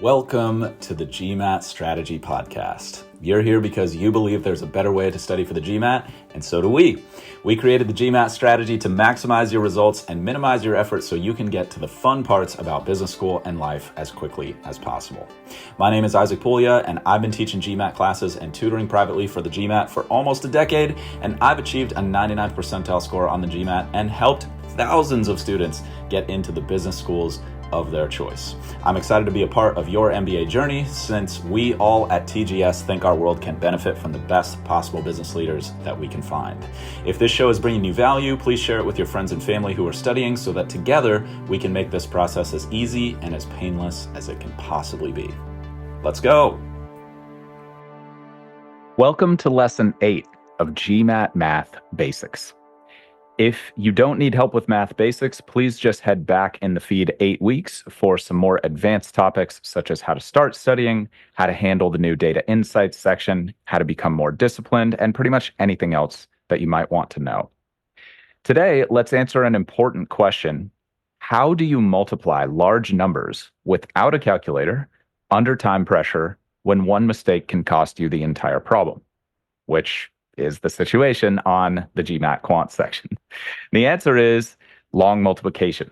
Welcome to the GMAT Strategy Podcast. You're here because you believe there's a better way to study for the GMAT, and so do we. We created the GMAT strategy to maximize your results and minimize your effort so you can get to the fun parts about business school and life as quickly as possible. My name is Isaac Puglia, and I've been teaching GMAT classes and tutoring privately for the GMAT for almost a decade, and I've achieved a 99th percentile score on the GMAT and helped thousands of students get into the business schools of their choice. I'm excited to be a part of your MBA journey since we all at TGS think our world can benefit from the best possible business leaders that we can find. If this show is bringing you value, please share it with your friends and family who are studying so that together we can make this process as easy and as painless as it can possibly be. Let's go. Welcome to Lesson 8 of GMAT Math Basics. If you don't need help with math basics, please just head back in the feed 8 weeks for some more advanced topics such as how to start studying, how to handle the new data insights section, how to become more disciplined, and pretty much anything else that you might want to know. Today, let's answer an important question. How do you multiply large numbers without a calculator, under time pressure, when one mistake can cost you the entire problem? Which is the situation on the GMAT Quant section. The answer is long multiplication.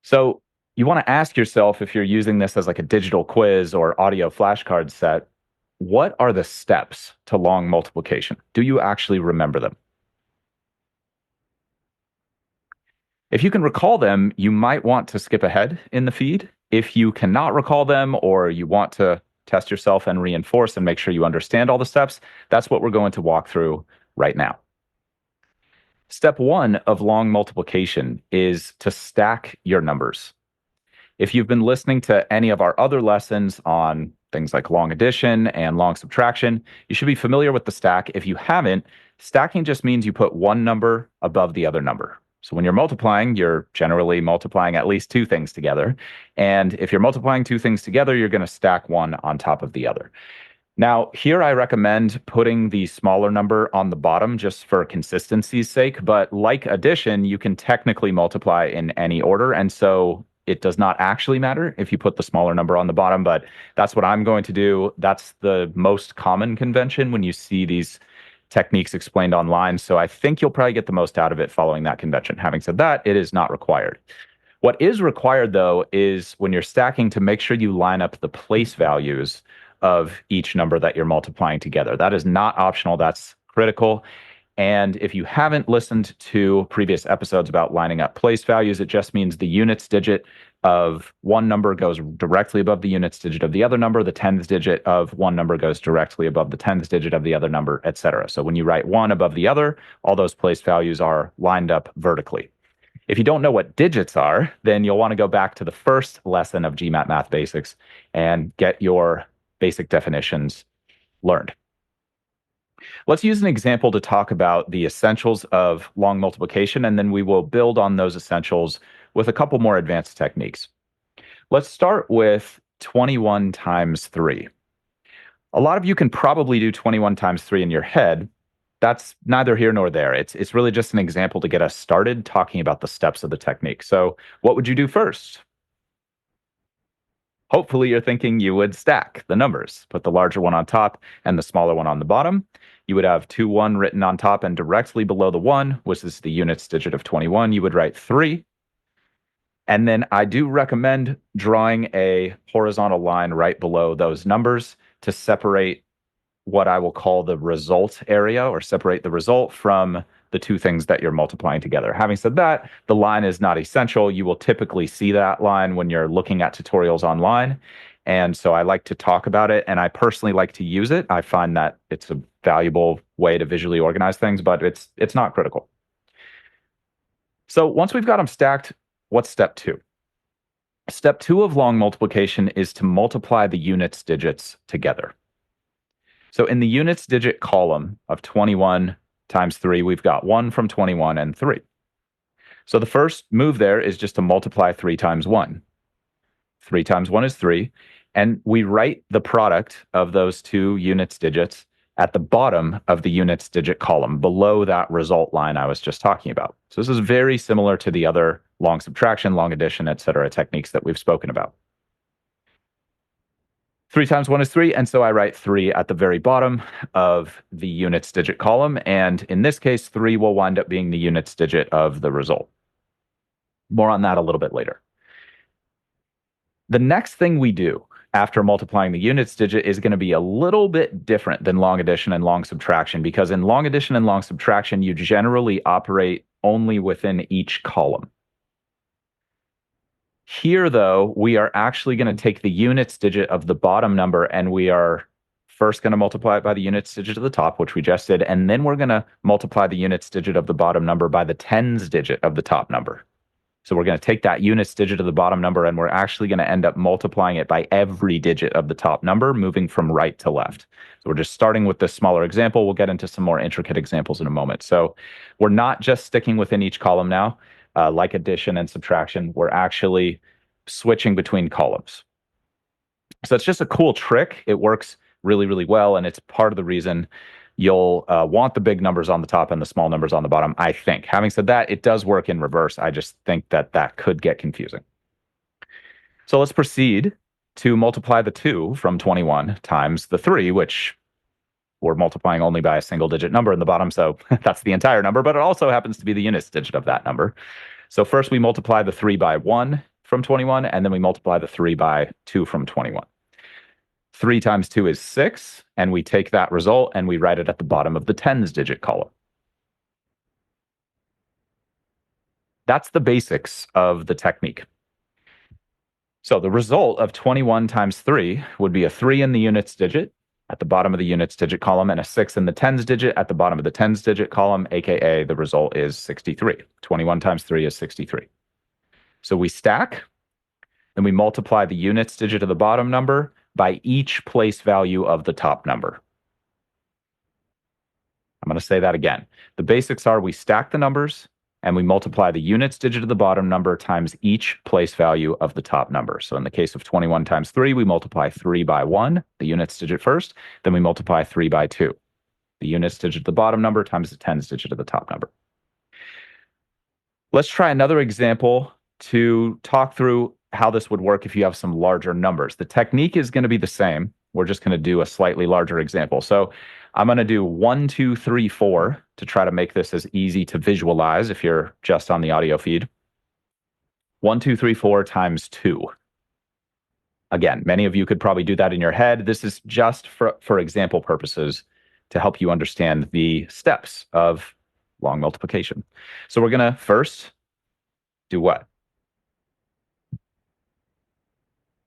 So you want to ask yourself, if you're using this as like a digital quiz or audio flashcard set, what are the steps to long multiplication? Do you actually remember them? If you can recall them, you might want to skip ahead in the feed. If you cannot recall them or you want to test yourself and reinforce and make sure you understand all the steps, that's what we're going to walk through right now. Step 1 of long multiplication is to stack your numbers. If you've been listening to any of our other lessons on things like long addition and long subtraction, you should be familiar with the stack. If you haven't, stacking just means you put one number above the other number. So when you're multiplying, you're generally multiplying at least two things together. And if you're multiplying two things together, you're going to stack one on top of the other. Now, here I recommend putting the smaller number on the bottom just for consistency's sake. But like addition, you can technically multiply in any order. And so it does not actually matter if you put the smaller number on the bottom, but that's what I'm going to do. That's the most common convention when you see these techniques explained online. So I think you'll probably get the most out of it following that convention. Having said that, it is not required. What is required, though, is when you're stacking to make sure you line up the place values of each number that you're multiplying together. That is not optional. That's critical. And if you haven't listened to previous episodes about lining up place values, it just means the units digit of one number goes directly above the units digit of the other number. The tens digit of one number goes directly above the tens digit of the other number, etc. So when you write one above the other, all those place values are lined up vertically. If you don't know what digits are, then you'll want to go back to the first lesson of GMAT Math Basics and get your basic definitions learned. Let's use an example to talk about the essentials of long multiplication, and then we will build on those essentials with a couple more advanced techniques. Let's start with 21 times 3. A lot of you can probably do 21 times 3 in your head. That's neither here nor there. It's really just an example to get us started talking about the steps of the technique. So what would you do first? Hopefully you're thinking you would stack the numbers, put the larger one on top and the smaller one on the bottom. You would have 2, 1 written on top, and directly below the 1, which is the units digit of 21, you would write 3. And then I do recommend drawing a horizontal line right below those numbers to separate what I will call the result area, or separate the result from the two things that you're multiplying together. Having said that, the line is not essential. You will typically see that line when you're looking at tutorials online. And so I like to talk about it, and I personally like to use it. I find that it's a valuable way to visually organize things, but it's not critical. So once we've got them stacked, what's step 2? Step 2 of long multiplication is to multiply the units digits together. So in the units digit column of 21 times 3, we've got 1 from 21 and 3. So the first move there is just to multiply 3 times 1. 3 times 1 is 3. And we write the product of those two units digits at the bottom of the units digit column, below that result line I was just talking about. So this is very similar to the other long subtraction, long addition, etc. techniques that we've spoken about. 3 times 1 is 3, and so I write 3 at the very bottom of the units digit column, and in this case, 3 will wind up being the units digit of the result. More on that a little bit later. The next thing we do after multiplying the units digit is going to be a little bit different than long addition and long subtraction, because in long addition and long subtraction, you generally operate only within each column. Here, though, we are actually going to take the units digit of the bottom number, and we are first going to multiply it by the units digit of the top, which we just did, and then we're going to multiply the units digit of the bottom number by the tens digit of the top number. So we're going to take that units digit of the bottom number, and we're actually going to end up multiplying it by every digit of the top number, moving from right to left. So we're just starting with this smaller example. We'll get into some more intricate examples in a moment. So we're not just sticking within each column now. Like addition and subtraction, we're actually switching between columns. So it's just a cool trick. It works really, really well, and it's part of the reason you'll want the big numbers on the top and the small numbers on the bottom, I think. Having said that, it does work in reverse. I just think that that could get confusing. So let's proceed to multiply the 2 from 21 times the 3, which we're multiplying only by a single digit number in the bottom, so that's the entire number, but it also happens to be the units digit of that number. So first we multiply the 3 by 1 from 21, and then we multiply the 3 by 2 from 21. 3 times 2 is 6, and we take that result and we write it at the bottom of the tens digit column. That's the basics of the technique. So the result of 21 times 3 would be a 3 in the units digit at the bottom of the units digit column and a 6 in the tens digit at the bottom of the tens digit column, aka the result is 63. 21 times 3 is 63. So we stack, then we multiply the units digit of the bottom number by each place value of the top number. I'm going to say that again. The basics are we stack the numbers and we multiply the units digit of the bottom number times each place value of the top number. So in the case of 21 times 3, we multiply 3 by 1, the units digit first, then we multiply 3 by 2, the units digit of the bottom number times the tens digit of the top number. Let's try another example to talk through how this would work if you have some larger numbers. The technique is going to be the same. We're just going to do a slightly larger example. So I'm going to do 1, 2, 3, 4 to try to make this as easy to visualize if you're just on the audio feed. 1, 2, 3, 4 times 2. Again, many of you could probably do that in your head. This is just for example purposes to help you understand the steps of long multiplication. So we're going to first do what?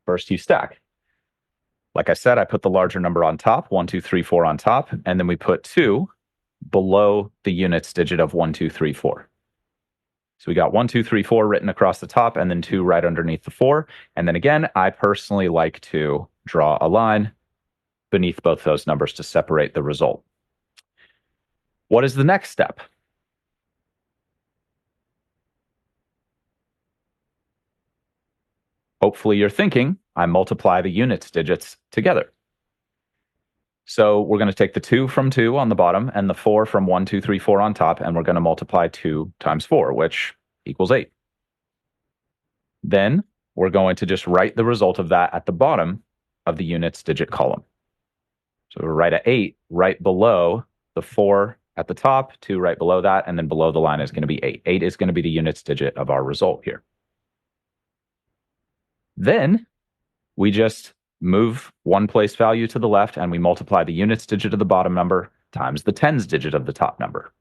First, you stack. Like I said, I put the larger number on top, 1, 2, 3, 4 on top, and then we put 2 below the units digit of 1, 2, 3, 4. So we got 1, 2, 3, 4 written across the top, and then 2 right underneath the 4. And then again, I personally like to draw a line beneath both those numbers to separate the result. What is the next step? Hopefully you're thinking, I multiply the units digits together. So we're going to take the 2 from 2 on the bottom and the 4 from 1, 2, 3, 4 on top, and we're going to multiply 2 times 4, which equals 8. Then we're going to just write the result of that at the bottom of the units digit column. So we'll write a 8 right below the 4 at the top, 2 right below that, and then below the line is going to be 8. 8 is going to be the units digit of our result here. Then we just move one place value to the left and we multiply the units digit of the bottom number times the tens digit of the top number.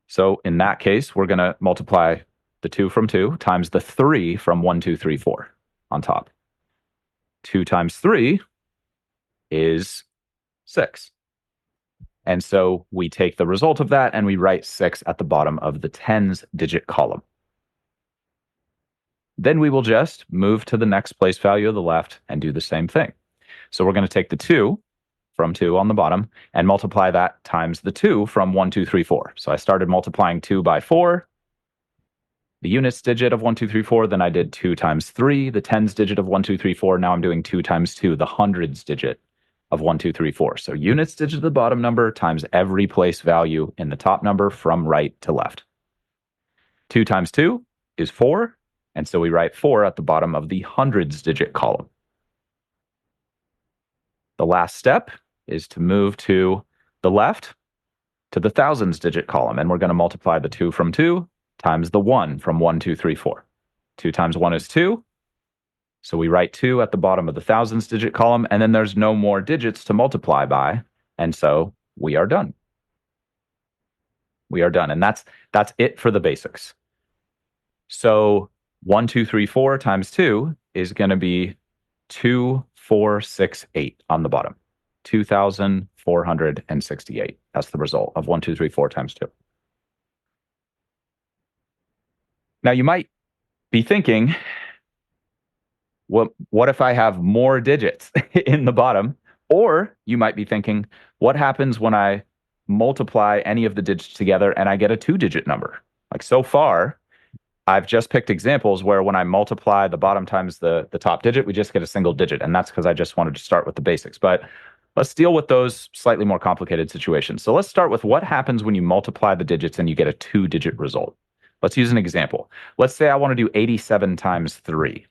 So in that case, we're going to multiply the 2 from 2 times the 3 from 1, 2, 3, 4 on top. 2 times 3 is 6. And so we take the result of that and we write 6 at the bottom of the tens digit column. Then we will just move to the next place value of the left and do the same thing. So we're going to take the 2 from 2 on the bottom and multiply that times the 2 from 1, 2, 3, 4. So I started multiplying 2 by 4, the units digit of 1, 2, 3, 4. Then I did 2 times 3, the tens digit of 1, 2, 3, 4. Now I'm doing 2 times 2, the hundreds digit of 1, 2, 3, 4. So units digit of the bottom number times every place value in the top number from right to left. 2 times 2 is 4. And so we write 4 at the bottom of the hundreds digit column. The last step is to move to the left to the thousands digit column, and we're going to multiply the 2 from 2 times the 1 from 1, 2, 3, 4. 2 times 1 is 2. So we write 2 at the bottom of the thousands digit column, and then there's no more digits to multiply by, and so we are done. We are done, and that's it for the basics. So 1, 2, 3, 4 times 2 is going to be 2468 on the bottom. 2,468. That's the result of 1, 2, 3, 4 times 2. Now you might be thinking, what if I have more digits in the bottom? Or you might be thinking, what happens when I multiply any of the digits together and I get a 2-digit number? Like so far, I've just picked examples where when I multiply the bottom times the top digit, we just get a single digit. And that's because I just wanted to start with the basics. But let's deal with those slightly more complicated situations. So let's start with what happens when you multiply the digits and you get a 2-digit result. Let's use an example. Let's say I want to do 87 times 3.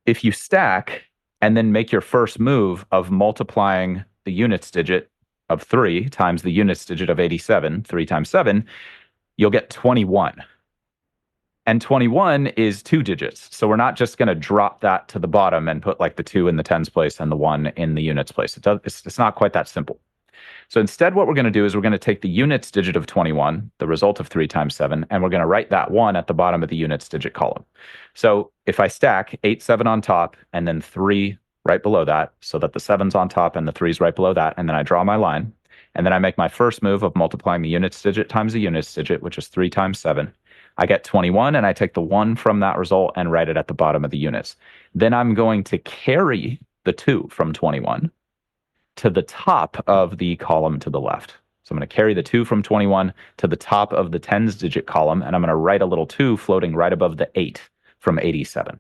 If you stack and then make your first move of multiplying the units digit of 3 times the units digit of 87, 3 times 7, you'll get 21. And 21 is 2 digits. So we're not just going to drop that to the bottom and put like the 2 in the tens place and the 1 in the units place. It's not quite that simple. So instead, what we're going to do is we're going to take the units digit of 21, the result of 3 times 7, and we're going to write that 1 at the bottom of the units digit column. So if I stack 8, 7 on top, and then 3 right below that, so that the 7's on top and the 3's right below that, and then I draw my line, and then I make my first move of multiplying the units digit times the units digit, which is 3 times 7, I get 21, and I take the 1 from that result and write it at the bottom of the units. Then I'm going to carry the 2 from 21 to the top of the column to the left. So I'm going to carry the 2 from 21 to the top of the tens digit column, and I'm going to write a little 2 floating right above the 8 from 87.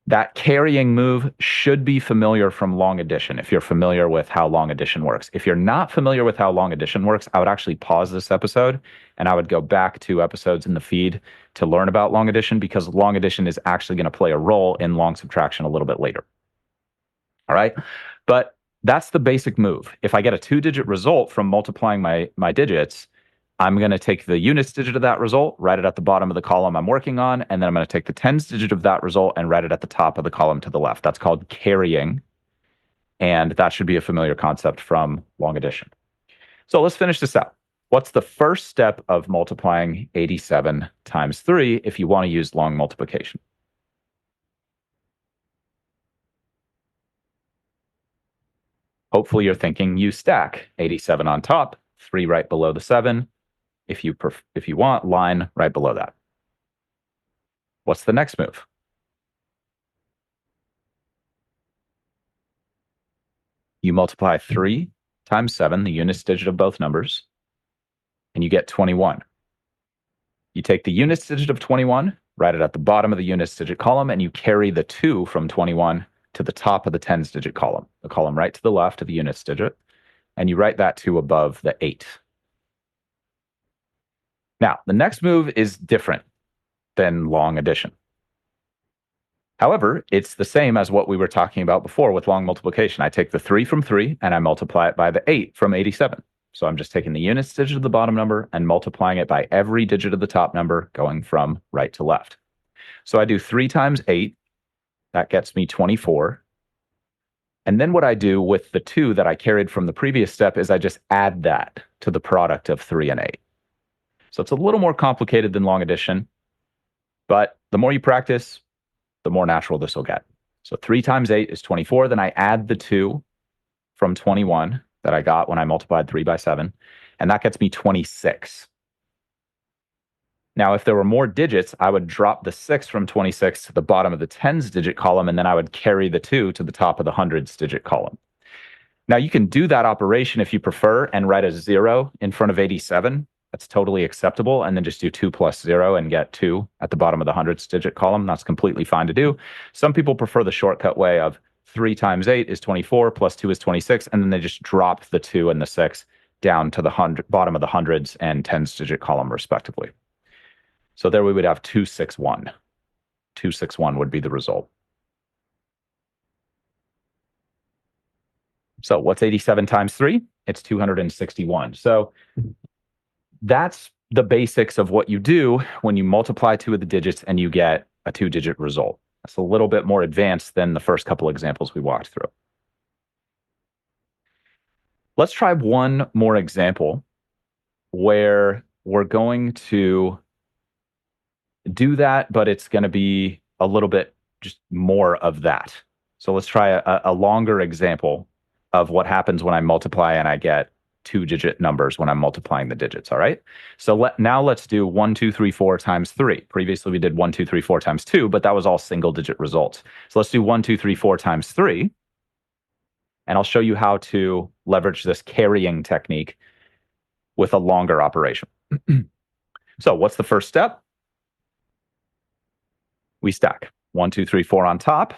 That carrying move should be familiar from long addition if you're familiar with how long addition works. If you're not familiar with how long addition works, I would actually pause this episode and I would go back 2 episodes in the feed to learn about long addition, because long addition is actually going to play a role in long subtraction a little bit later. All right. But that's the basic move. If I get a 2-digit result from multiplying my digits, I'm going to take the units digit of that result, write it at the bottom of the column I'm working on, and then I'm going to take the tens digit of that result and write it at the top of the column to the left. That's called carrying, and that should be a familiar concept from long addition. So let's finish this out. What's the first step of multiplying 87 times 3 if you want to use long multiplication? Hopefully you're thinking you stack 87 on top, 3 right below the 7. If you want, line right below that. What's the next move? You multiply 3 times 7, the units digit of both numbers, and you get 21. You take the units digit of 21, write it at the bottom of the units digit column, and you carry the 2 from 21 to the top of the tens digit column, the column right to the left of the units digit, and you write that 2 above the 8. Now, the next move is different than long addition. However, it's the same as what we were talking about before with long multiplication. I take the 3 from 3 and I multiply it by the 8 from 87. So I'm just taking the units digit of the bottom number and multiplying it by every digit of the top number going from right to left. So I do 3 times 8. That gets me 24. And then what I do with the 2 that I carried from the previous step is I just add that to the product of 3 and 8. So it's a little more complicated than long addition, but the more you practice, the more natural this will get. So 3 times 8 is 24. Then I add the 2 from 21 that I got when I multiplied 3 by 7, and that gets me 26. Now, if there were more digits, I would drop the 6 from 26 to the bottom of the tens digit column, and then I would carry the 2 to the top of the hundreds digit column. Now, you can do that operation if you prefer and write a 0 in front of 87. That's totally acceptable. And then just do 2 plus 0 and get 2 at the bottom of the hundreds digit column. That's completely fine to do. Some people prefer the shortcut way of 3 times 8 is 24 plus 2 is 26. And then they just drop the 2 and the 6 down to the bottom of the hundreds and tens digit column, respectively. So there we would have 261. 261 would be the result. So what's 87 times 3? It's 261. So that's the basics of what you do when you multiply two of the digits and you get a two-digit result. That's a little bit more advanced than the first couple examples we walked through. Let's try one more example where we're going to do that, but it's going to be a little bit just more of that. So let's try a longer example of what happens when I multiply and I get two-digit numbers when I'm multiplying the digits, all right? So now let's do 1, 2, 3, 4 times 3. Previously, we did 1, 2, 3, 4 times 2, but that was all single-digit results. So let's do 1, 2, 3, 4 times 3, and I'll show you how to leverage this carrying technique with a longer operation. So what's the first step? We stack 1, 2, 3, 4 on top,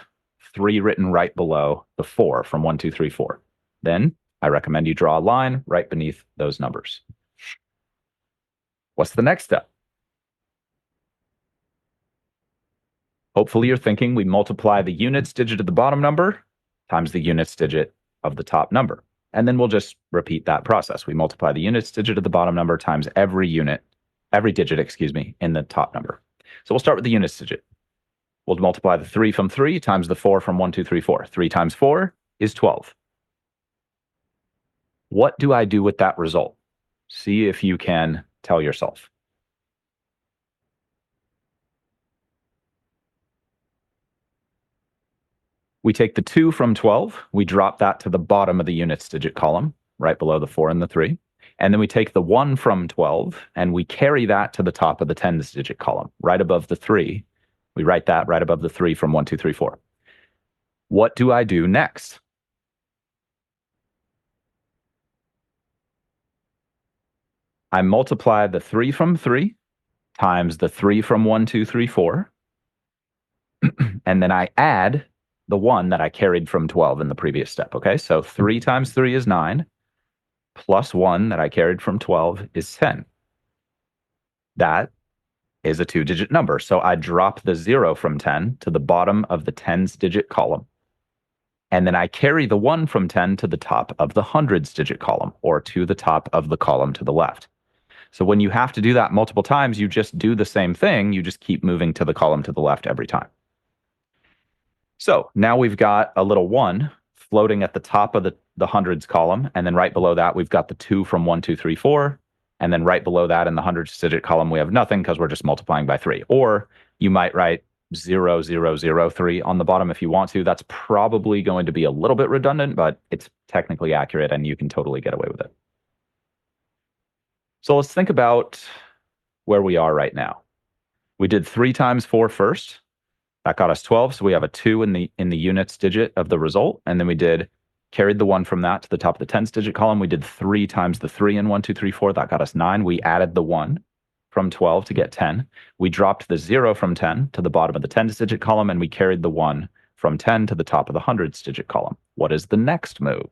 3 written right below the 4 from 1, 2, 3, 4. Then I recommend you draw a line right beneath those numbers. What's the next step? Hopefully you're thinking we multiply the units digit of the bottom number times the units digit of the top number. And then we'll just repeat that process. We multiply the units digit of the bottom number times every digit, in the top number. So we'll start with the units digit. We'll multiply the 3 from 3 times the 4 from 1, 2, 3, 4. 3 times 4 is 12. What do I do with that result? See if you can tell yourself. We take the 2 from 12, we drop that to the bottom of the units digit column, right below the 4 and the 3. And then we take the 1 from 12, and we carry that to the top of the tens digit column, right above the 3. We write that right above the 3 from 1, 2, 3, 4. What do I do next? I multiply the 3 from 3 times the 3 from 1, 2, 3, 4. And then I add the 1 that I carried from 12 in the previous step, okay? So 3 times 3 is 9, plus 1 that I carried from 12 is 10. That is a two-digit number. So I drop the 0 from 10 to the bottom of the tens digit column. And then I carry the 1 from 10 to the top of the hundreds digit column, or to the top of the column to the left. So when you have to do that multiple times, you just do the same thing. You just keep moving to the column to the left every time. So now we've got a little 1 floating at the top of the hundreds column. And then right below that, we've got the 2 from 1, 2, 3, 4. And then right below that in the hundreds digit column, we have nothing because we're just multiplying by 3. Or you might write 0, 0, 0, 3 on the bottom if you want to. That's probably going to be a little bit redundant, but it's technically accurate and you can totally get away with it. So let's think about where we are right now. We did 3 times 4 first. That got us 12, so we have a 2 in the units digit of the result. And then we carried the 1 from that to the top of the tens digit column. We did 3 times the 3 in 1, 2, 3, 4. That got us 9. We added the 1 from 12 to get 10. We dropped the 0 from 10 to the bottom of the tens digit column, and we carried the 1 from 10 to the top of the hundreds digit column. What is the next move?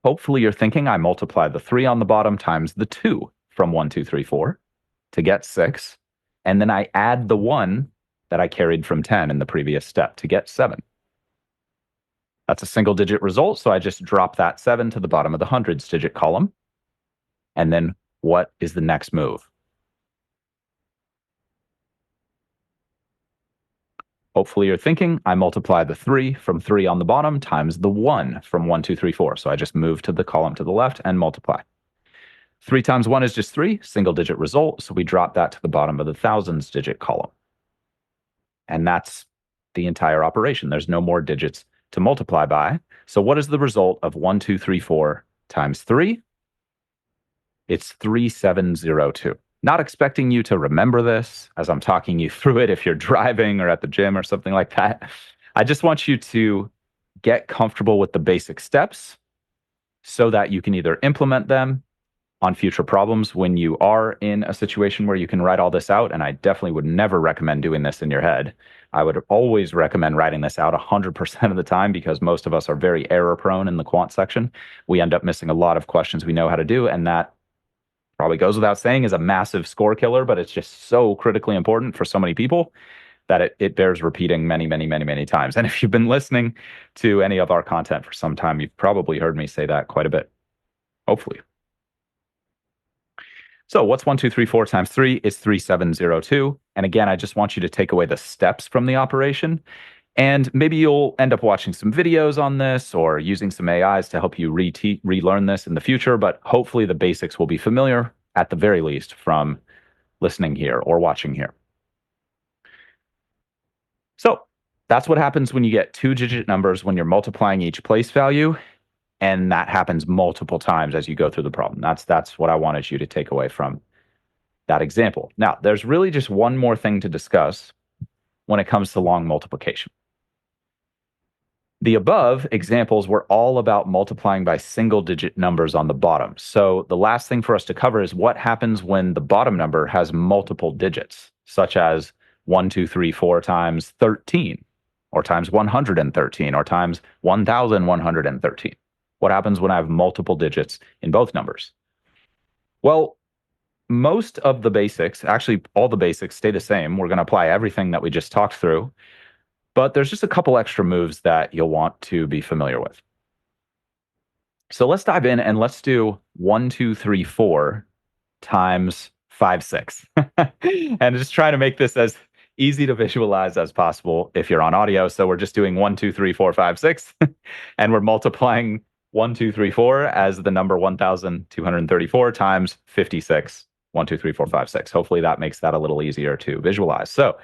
Hopefully you're thinking I multiply the 3 on the bottom times the 2 from 1, 2, 3, 4 to get 6. And then I add the 1 that I carried from 10 in the previous step to get 7. That's a single digit result, so I just drop that 7 to the bottom of the hundreds digit column. And then what is the next move? Hopefully you're thinking I multiply the 3 from 3 on the bottom times the 1 from 1, 2, 3, 4. So I just move to the column to the left and multiply. 3 times 1 is just 3, single digit result. So we drop that to the bottom of the thousands digit column. And that's the entire operation. There's no more digits to multiply by. So what is the result of 1, 2, 3, 4 times 3? It's 3702. Not expecting you to remember this as I'm talking you through it if you're driving or at the gym or something like that. I just want you to get comfortable with the basic steps so that you can either implement them on future problems when you are in a situation where you can write all this out. And I definitely would never recommend doing this in your head. I would always recommend writing this out 100% of the time because most of us are very error prone in the quant section. We end up missing a lot of questions we know how to do, and that probably goes without saying is a massive score killer, but it's just so critically important for so many people that it bears repeating many, many, many, many times. And if you've been listening to any of our content for some time, you've probably heard me say that quite a bit, hopefully. So what's 1, 2, 3, 4 times 3 is 3702. And again, I just want you to take away the steps from the operation. And maybe you'll end up watching some videos on this or using some AIs to help you relearn this in the future. But hopefully the basics will be familiar, at the very least, from listening here or watching here. So that's what happens when you get two-digit numbers when you're multiplying each place value. And that happens multiple times as you go through the problem. That's what I wanted you to take away from that example. Now, there's really just one more thing to discuss when it comes to long multiplication. The above examples were all about multiplying by single-digit numbers on the bottom. So the last thing for us to cover is what happens when the bottom number has multiple digits, such as 1, 2, 3, 4 times 13, or times 113, or times 1,113. What happens when I have multiple digits in both numbers? Well, most of the basics, actually all the basics, stay the same. We're going to apply everything that we just talked through, but there's just a couple extra moves that you'll want to be familiar with. So let's dive in and let's do 1, 2, 3, 4 times 5, 6. And just try to make this as easy to visualize as possible if you're on audio. So we're just doing 1, 2, 3, 4, 5, 6, and we're multiplying 1, 2, 3, 4 as the number 1,234 times 56. 1, 2, 3, 4, 5, 6. Hopefully that makes that a little easier to visualize. So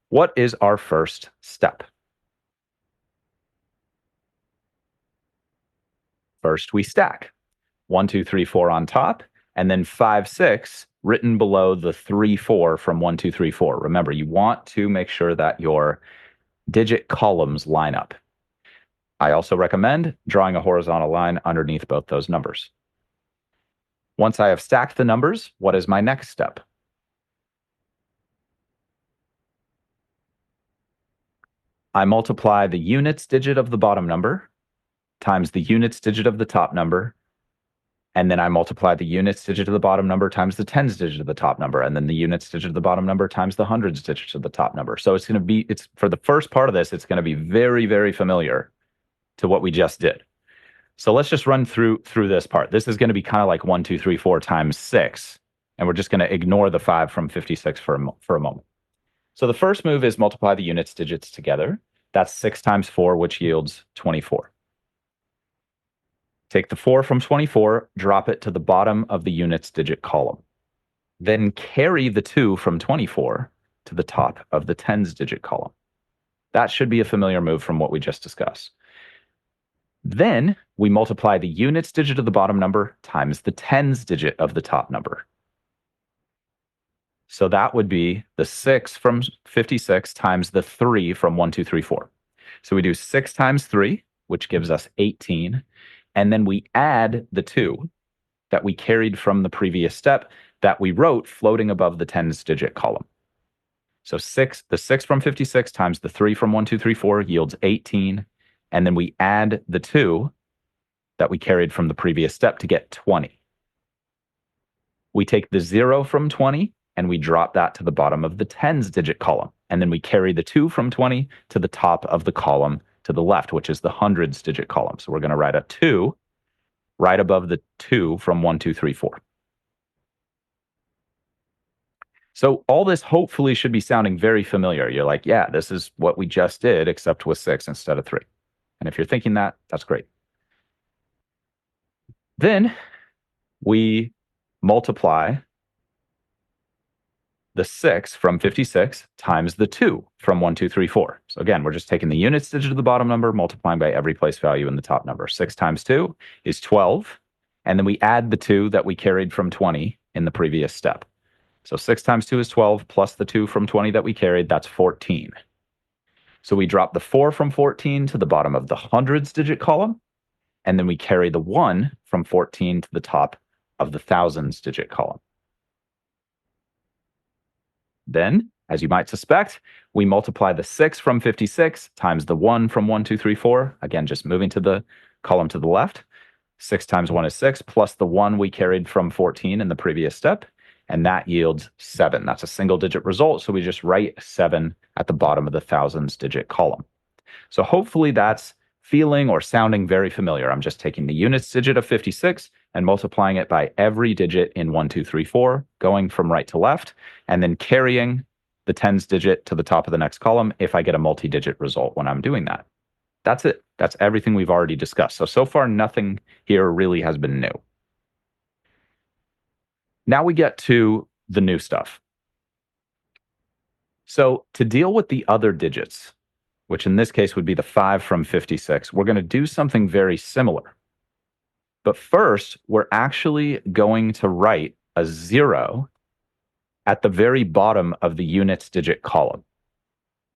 what is our first step? First, we stack 1, 2, 3, 4 on top, and then 5, 6 written below the 3, 4 from 1, 2, 3, 4. Remember, you want to make sure that your digit columns line up. I also recommend drawing a horizontal line underneath both those numbers. Once I have stacked the numbers, what is my next step? I multiply the units digit of the bottom number times the units digit of the top number, and then I multiply the units digit of the bottom number times the tens digit of the top number, and then the units digit of the bottom number times the hundreds digit of the top number. So it's going to be, for the first part of this, it's going to be very, very familiar to what we just did. So let's just run through this part. This is going to be kind of like 1, 2, 3, 4 times 6, and we're just going to ignore the 5 from 56 for a moment. So the first move is multiply the units digits together. That's 6 times 4, which yields 24. Take the 4 from 24, drop it to the bottom of the units digit column. Then carry the 2 from 24 to the top of the tens digit column. That should be a familiar move from what we just discussed. Then we multiply the units digit of the bottom number times the tens digit of the top number. So that would be the 6 from 56 times the 3 from 1, 2, 3, 4. So we do 6 times 3, which gives us 18. And then we add the 2 that we carried from the previous step that we wrote floating above the tens digit column. So the 6 from 56 times the 3 from 1, 2, 3, 4 yields 18. And then we add the 2 that we carried from the previous step to get 20. We take the 0 from 20 and we drop that to the bottom of the tens digit column. And then we carry the 2 from 20 to the top of the column to the left, which is the hundreds digit column. So we're going to write a 2 right above the 2 from 1, 2, 3, 4. So all this hopefully should be sounding very familiar. You're like, yeah, this is what we just did, except with 6 instead of 3. And if you're thinking that, that's great. Then we multiply the 6 from 56 times the 2 from 1, 2, 3, 4. So again, we're just taking the units digit of the bottom number, multiplying by every place value in the top number. 6 times 2 is 12. And then we add the 2 that we carried from 20 in the previous step. So 6 times 2 is 12, plus the 2 from 20 that we carried, that's 14. So we drop the 4 from 14 to the bottom of the hundreds digit column, and then we carry the 1 from 14 to the top of the thousands digit column. Then, as you might suspect, we multiply the 6 from 56 times the 1 from 1, 2, 3, 4. Again, just moving to the column to the left. 6 times 1 is 6, plus the 1 we carried from 14 in the previous step. and that yields 7. That's a single-digit result, so we just write 7 at the bottom of the thousands-digit column. So hopefully that's feeling or sounding very familiar. I'm just taking the units digit of 56 and multiplying it by every digit in 1, 2, 3, 4, going from right to left, and then carrying the tens digit to the top of the next column if I get a multi-digit result when I'm doing that. That's it. That's everything we've already discussed. So far, nothing here really has been new. Now we get to the new stuff. So to deal with the other digits, which in this case would be the 5 from 56, we're going to do something very similar. But first, we're actually going to write a 0 at the very bottom of the units digit column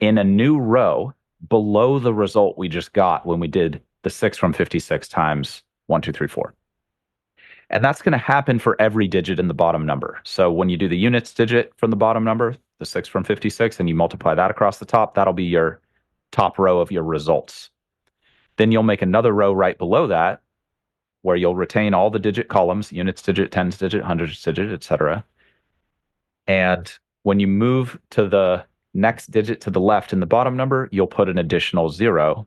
in a new row below the result we just got when we did the 6 from 56 times 1, 2, 3, 4. And that's going to happen for every digit in the bottom number. So when you do the units digit from the bottom number, the 6 from 56, and you multiply that across the top, that'll be your top row of your results. Then you'll make another row right below that where you'll retain all the digit columns, units digit, tens digit, hundreds digit, etc. And when you move to the next digit to the left in the bottom number, you'll put an additional 0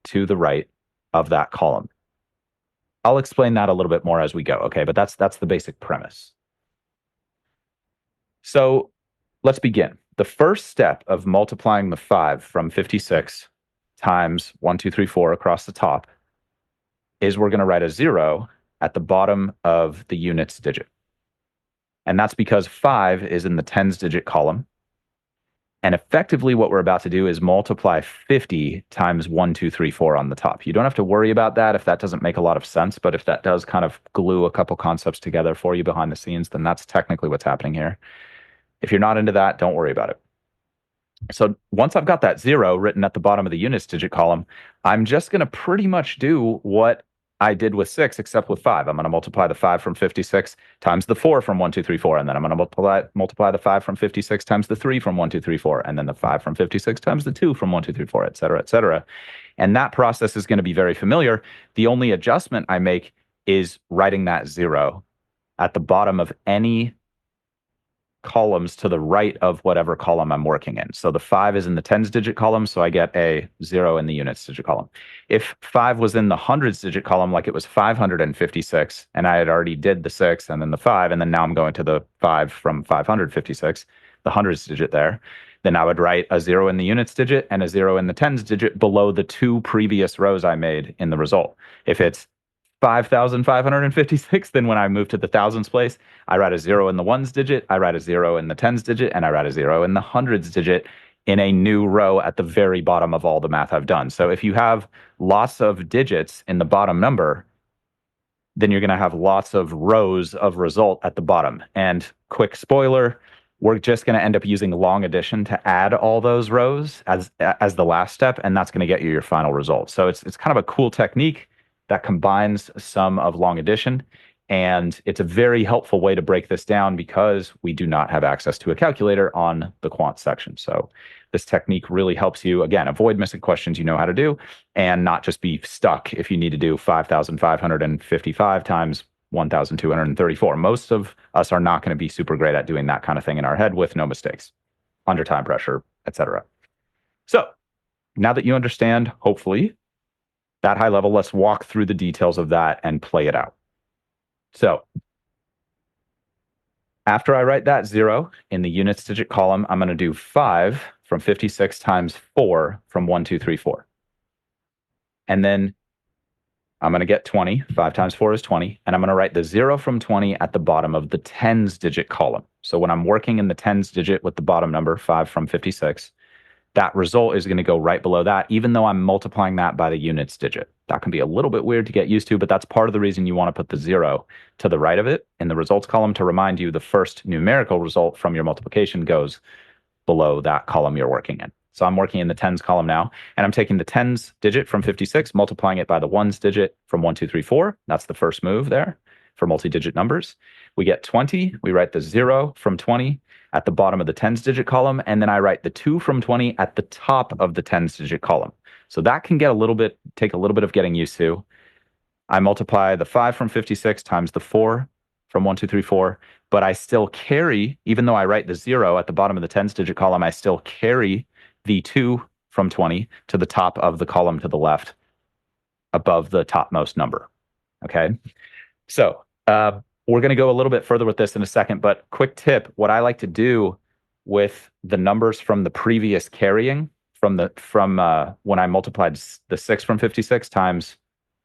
to the right of that column. I'll explain that a little bit more as we go, okay? But that's the basic premise. So let's begin. The first step of multiplying the 5 from 56 times 1, 2, 3, 4 across the top is we're going to write a 0 at the bottom of the units digit. And that's because 5 is in the tens digit column. And effectively what we're about to do is multiply 50 times 1, 2, 3, 4 on the top. You don't have to worry about that if that doesn't make a lot of sense, but if that does kind of glue a couple concepts together for you behind the scenes, then that's technically what's happening here. If you're not into that, don't worry about it. So once I've got that 0 written at the bottom of the units digit column, I'm just going to pretty much do what I did with 6, except with 5. I'm going to multiply the 5 from 56 times the 4 from 1, 2, 3, 4. And then I'm going to multiply the 5 from 56 times the 3 from 1, 2, 3, 4. And then the 5 from 56 times the 2 from 1, 2, 3, 4, et cetera, et cetera. And that process is going to be very familiar. The only adjustment I make is writing that 0 at the bottom of any columns to the right of whatever column I'm working in. So the 5 is in the tens digit column, so I get a 0 in the units digit column. If 5 was in the hundreds digit column, like it was 556, and I had already did the 6 and then the 5, and then now I'm going to the 5 from 556, the hundreds digit there, then I would write a 0 in the units digit and a 0 in the tens digit below the 2 previous rows I made in the result. If it's 5,556, then when I move to the thousands place, I write a 0 in the ones digit, I write a 0 in the tens digit, and I write a 0 in the hundreds digit in a new row at the very bottom of all the math I've done. So if you have lots of digits in the bottom number, then you're going to have lots of rows of result at the bottom. And quick spoiler, we're just going to end up using long addition to add all those rows as the last step, and that's going to get you your final result. So it's kind of a cool technique that combines some of long addition, and it's a very helpful way to break this down because we do not have access to a calculator on the quant section. So this technique really helps you, again, avoid missing questions you know how to do and not just be stuck if you need to do 5,555 times 1,234. Most of us are not going to be super great at doing that kind of thing in our head with no mistakes, under time pressure, etc. So now that you understand, hopefully, that high level, let's walk through the details of that and play it out. So after I write that 0 in the units digit column, I'm going to do 5 from 56 times 4 from 1, 2, 3, 4. And then I'm going to get 20. 5 times 4 is 20. And I'm going to write the 0 from 20 at the bottom of the tens digit column. So when I'm working in the tens digit with the bottom number, 5 from 56, that result is going to go right below that, even though I'm multiplying that by the units digit. That can be a little bit weird to get used to, but that's part of the reason you want to put the 0 to the right of it in the results column to remind you the first numerical result from your multiplication goes below that column you're working in. So I'm working in the tens column now, and I'm taking the tens digit from 56, multiplying it by the ones digit from 1, 2, 3, 4. That's the first move there for multi-digit numbers. We get 20. We write the 0 from 20 at the bottom of the tens digit column, and then I write the 2 from 20 at the top of the tens digit column. So that can take a little bit of getting used to. I multiply the 5 from 56 times the 4 from 1, 2, 3, 4, but I still carry, even though I write the 0 at the bottom of the tens digit column, I still carry the 2 from 20 to the top of the column to the left above the topmost number. Okay. So we're going to go a little bit further with this in a second, but quick tip, what I like to do with the numbers from the previous carrying from when I multiplied the 6 from 56 times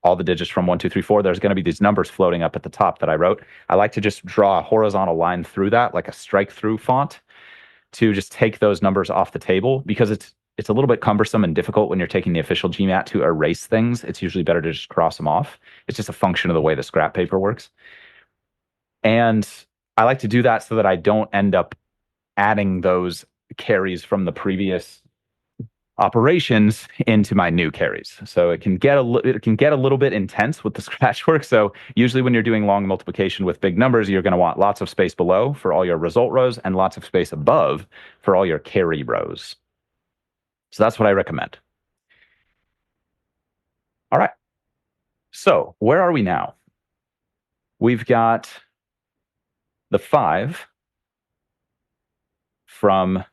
all the digits from 1, 2, 3, 4, there's going to be these numbers floating up at the top that I wrote. I like to just draw a horizontal line through that, like a strike through font, to just take those numbers off the table, because it's a little bit cumbersome and difficult when you're taking the official GMAT to erase things. It's usually better to just cross them off. It's just a function of the way the scrap paper works. And I like to do that so that I don't end up adding those carries from the previous operations into my new carries. So it can get a little bit intense with the scratch work. So usually when you're doing long multiplication with big numbers, you're going to want lots of space below for all your result rows and lots of space above for all your carry rows. So that's what I recommend. All right. So where are we now? We've got the 5 from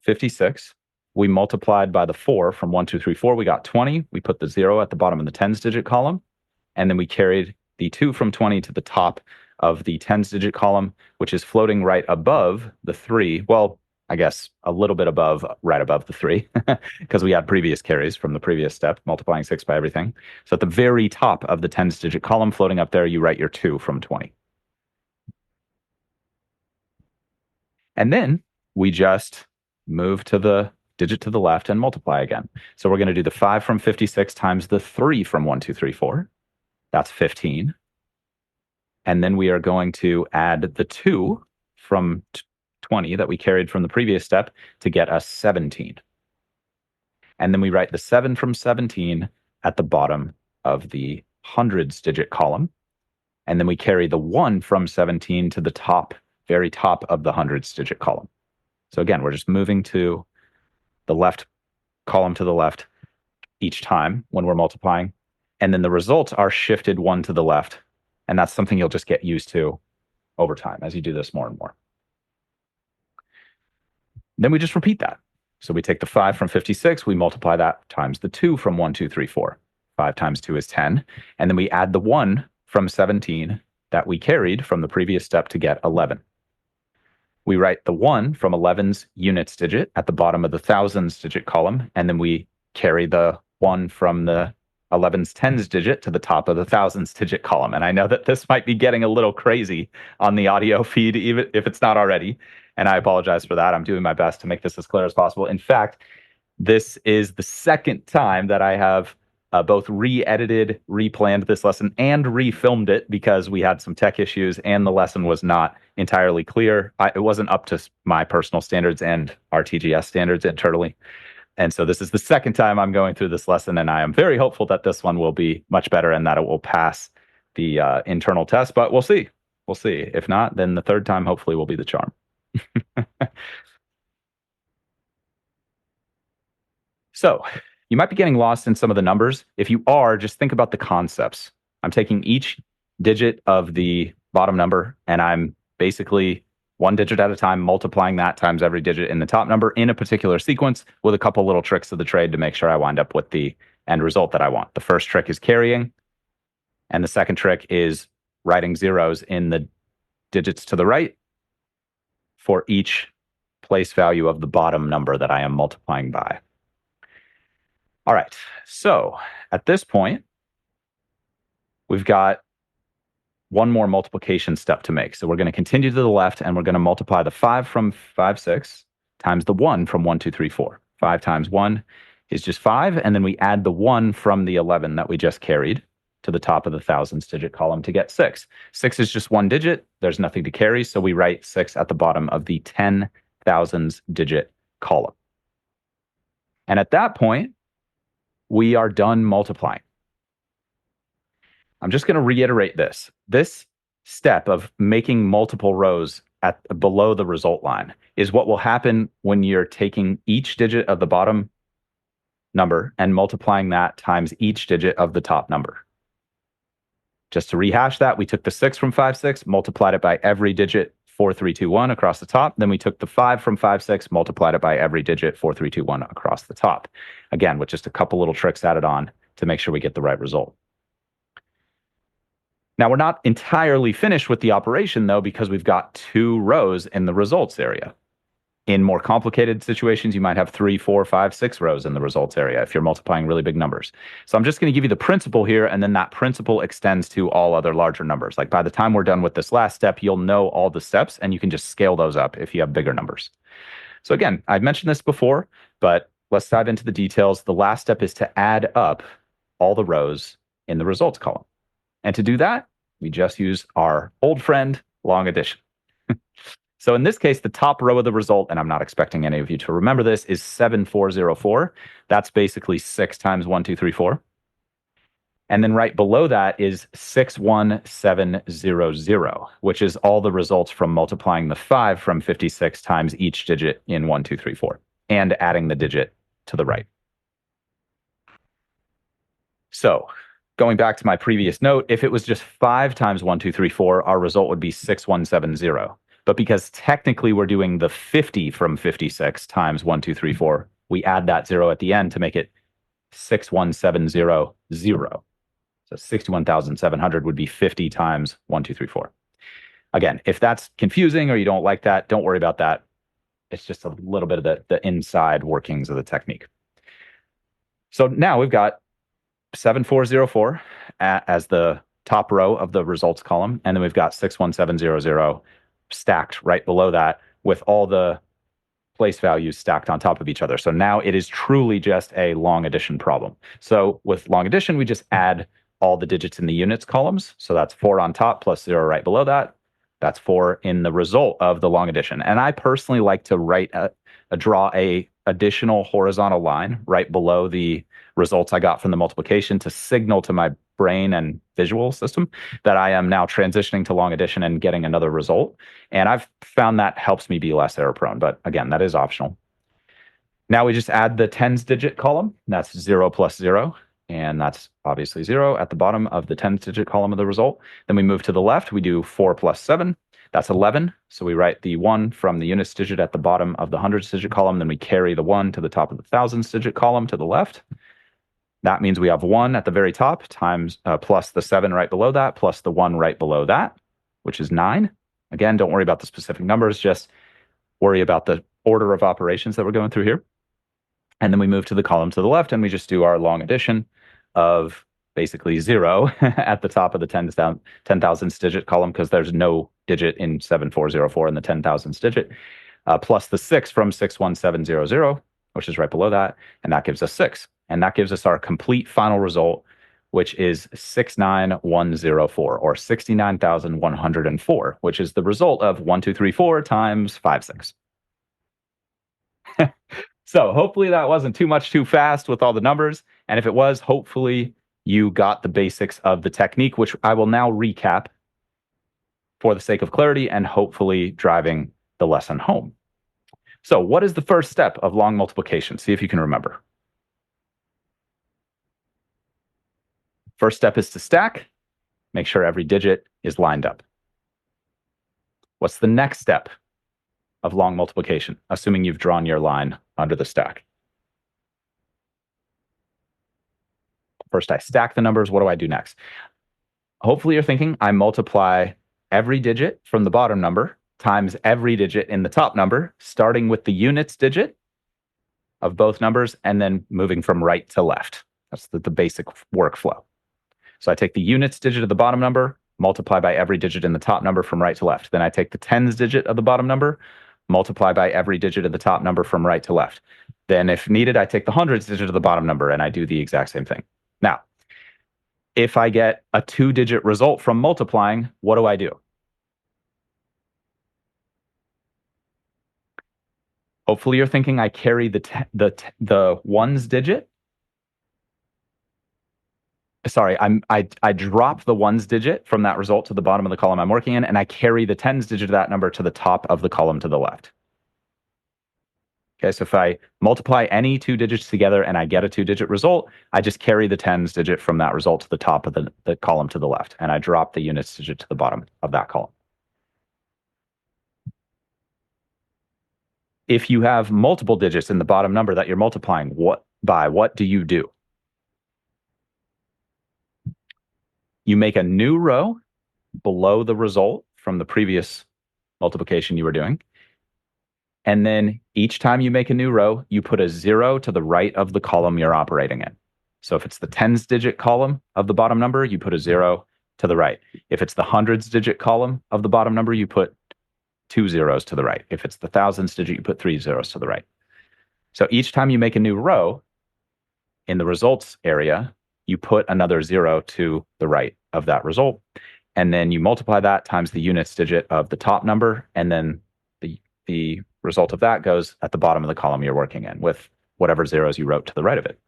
56. We multiplied by the 4 from 1, 2, 3, 4. We got 20. We put the 0 at the bottom of the tens digit column. And then we carried the 2 from 20 to the top of the tens digit column, which is floating right above the 3. Well, I guess a little bit above, right above the 3, because we had previous carries from the previous step, multiplying 6 by everything. So at the very top of the tens digit column floating up there, you write your 2 from 20. And then we just move to the digit to the left and multiply again. So we're going to do the 5 from 56 times the 3 from 1, 2, 3, 4. That's 15. And then we are going to add the 2 from 20 that we carried from the previous step to get us 17. And then we write the 7 from 17 at the bottom of the hundreds digit column. And then we carry the 1 from 17 to the top, very top of the hundreds digit column. So again, we're just moving to the left column to the left each time when we're multiplying. And then the results are shifted 1 to the left. And that's something you'll just get used to over time as you do this more and more. Then we just repeat that. So we take the 5 from 56, we multiply that times the 2 from 1, 2, 3, 4. 5 times 2 is 10. And then we add the 1 from 17 that we carried from the previous step to get 11. We write the 1 from 11's units digit at the bottom of the thousands digit column, and then we carry the 1 from the 11's tens digit to the top of the thousands digit column. And I know that this might be getting a little crazy on the audio feed, even if it's not already, and I apologize for that. I'm doing my best to make this as clear as possible. In fact, this is the second time that I have both re-edited, replanned this lesson, and refilmed it because we had some tech issues and the lesson was not entirely clear. It wasn't up to my personal standards and our TGS standards internally. And so this is the second time I'm going through this lesson, and I am very hopeful that this one will be much better and that it will pass the internal test, but we'll see. We'll see. If not, then the third time hopefully will be the charm. So you might be getting lost in some of the numbers. If you are, just think about the concepts. I'm taking each digit of the bottom number, and I'm basically one digit at a time multiplying that times every digit in the top number in a particular sequence with a couple little tricks of the trade to make sure I wind up with the end result that I want. The first trick is carrying, and the second trick is writing zeros in the digits to the right for each place value of the bottom number that I am multiplying by. All right, so at this point, we've got one more multiplication step to make. So we're going to continue to the left, and we're going to multiply the 5 from 5, 6 times the 1 from 1, 2, 3, 4. 5 times 1 is just 5, and then we add the 1 from the 11 that we just carried to the top of the thousands digit column to get 6. 6 is just one digit. There's nothing to carry, so we write 6 at the bottom of the 10,000s digit column. And at that point, we are done multiplying. I'm just going to reiterate this. This step of making multiple rows at below the result line is what will happen when you're taking each digit of the bottom number and multiplying that times each digit of the top number. Just to rehash that, we took the 6 from 5, 6, multiplied it by every digit 4, 3, 2, 1 across the top. Then we took the 5 from 5, 6, multiplied it by every digit 4, 3, 2, 1 across the top. Again, with just a couple little tricks added on to make sure we get the right result. Now, we're not entirely finished with the operation, though, because we've got 2 rows in the results area. In more complicated situations, you might have 3, 4, 5, 6 rows in the results area if you're multiplying really big numbers. So I'm just going to give you the principle here, and then that principle extends to all other larger numbers. Like by the time we're done with this last step, you'll know all the steps, and you can just scale those up if you have bigger numbers. So again, I've mentioned this before, but let's dive into the details. The last step is to add up all the rows in the results column. And to do that, we just use our old friend, long addition. So in this case, the top row of the result, and I'm not expecting any of you to remember this, is 7404. That's basically 6 times 1, 2, 3, 4. And then right below that is 61700, which is all the results from multiplying the 5 from 56 times each digit in 1, 2, 3, 4, and adding the digit to the right. So going back to my previous note, if it was just 5 times 1, 2, 3, 4, our result would be 6170. But because technically we're doing the 50 from 56 times 1, 2, 3, 4, we add that 0 at the end to make it 61700. So 61,700 would be 50 times 1, 2, 3, 4. Again, if that's confusing or you don't like that, don't worry about that. It's just a little bit of the inside workings of the technique. So now we've got 7404 as the top row of the results column, and then we've got 61700 stacked right below that with all the place values stacked on top of each other. So now it is truly just a long addition problem. So with long addition, we just add all the digits in the units columns. So that's 4 on top plus 0 right below that. That's 4 in the result of the long addition. And I personally like to draw a additional horizontal line right below the results I got from the multiplication to signal to my brain and visual system that I am now transitioning to long addition and getting another result. And I've found that helps me be less error prone, but again, that is optional. Now we just add the tens digit column. That's 0 plus 0, and that's obviously 0 at the bottom of the tens digit column of the result. Then we move to the left, we do 4 plus 7. That's 11. So we write the 1 from the units digit at the bottom of the hundreds digit column. Then we carry the 1 to the top of the thousands digit column to the left. That means we have 1 at the very top times plus the 7 right below that, plus the 1 right below that, which is 9. Again, don't worry about the specific numbers, just worry about the order of operations that we're going through here. And then we move to the column to the left, and we just do our long addition of basically 0 at the top of the 10,000s digit column, because there's no digit in 7404 in the 10,000s digit, plus the 6 from 61700, which is right below that, and that gives us 6. And that gives us our complete final result, which is 69104, or 69,104, which is the result of 1, 2, 3, 4 times 5, 6. So hopefully that wasn't too much too fast with all the numbers. And if it was, hopefully you got the basics of the technique, which I will now recap for the sake of clarity and hopefully driving the lesson home. So what is the first step of long multiplication? See if you can remember. First step is to stack. Make sure every digit is lined up. What's the next step of long multiplication, assuming you've drawn your line under the stack? First, I stack the numbers. What do I do next? Hopefully you're thinking I multiply every digit from the bottom number times every digit in the top number, starting with the units digit of both numbers and then moving from right to left. That's the basic workflow. So I take the units digit of the bottom number, multiply by every digit in the top number from right to left. Then I take the tens digit of the bottom number, multiply by every digit of the top number from right to left. Then if needed, I take the hundreds digit of the bottom number and I do the exact same thing. Now, if I get a 2-digit result from multiplying, what do I do? Hopefully you're thinking I carry the ones digit. Sorry, I drop the ones digit from that result to the bottom of the column I'm working in, and I carry the tens digit of that number to the top of the column to the left. Okay, so if I multiply any two digits together and I get a two-digit result, I just carry the tens digit from that result to the top of the column to the left, and I drop the units digit to the bottom of that column. If you have multiple digits in the bottom number that you're multiplying, what do you do? You make a new row below the result from the previous multiplication you were doing. And then each time you make a new row, you put a 0 to the right of the column you're operating in. So if it's the tens digit column of the bottom number, you put a 0 to the right. If it's the hundreds digit column of the bottom number, you put 2 zeros to the right. If it's the thousands digit, you put 3 zeros to the right. So each time you make a new row in the results area, you put another 0 to the right of that result. And then you multiply that times the units digit of the top number, and then the result of that goes at the bottom of the column you're working in with whatever zeros you wrote to the right of it.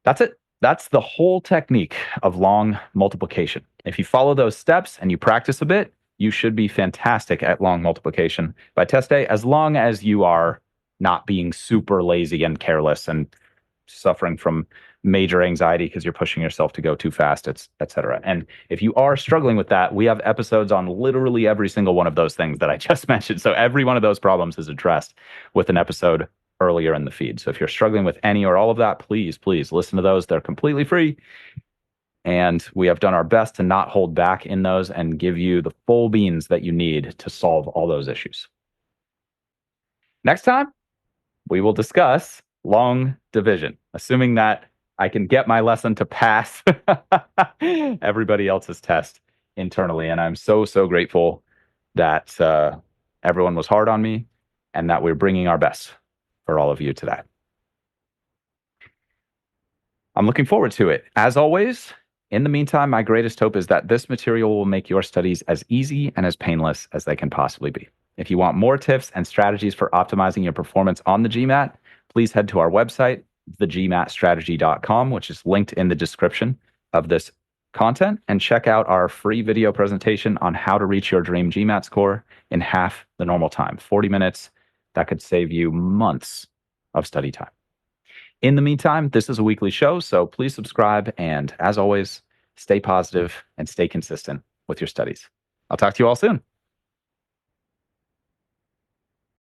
That's it. That's the whole technique of long multiplication. If you follow those steps and you practice a bit, you should be fantastic at long multiplication by test day, as long as you are not being super lazy and careless and suffering from major anxiety because you're pushing yourself to go too fast, et cetera. And if you are struggling with that, we have episodes on literally every single one of those things that I just mentioned. So every one of those problems is addressed with an episode earlier in the feed. So if you're struggling with any or all of that, please listen to those. They're completely free. And we have done our best to not hold back in those and give you the full beans that you need to solve all those issues. Next time, we will discuss long division, assuming that I can get my lesson to pass everybody else's test internally. And I'm so grateful that everyone was hard on me and that we're bringing our best for all of you today. I'm looking forward to it. As always, in the meantime, my greatest hope is that this material will make your studies as easy and as painless as they can possibly be. If you want more tips and strategies for optimizing your performance on the GMAT, please head to our website, thegmatstrategy.com, which is linked in the description of this content, and check out our free video presentation on how to reach your dream GMAT score in half the normal time, 40 minutes. That could save you months of study time. In the meantime, this is a weekly show, so please subscribe, and as always, stay positive and stay consistent with your studies. I'll talk to you all soon.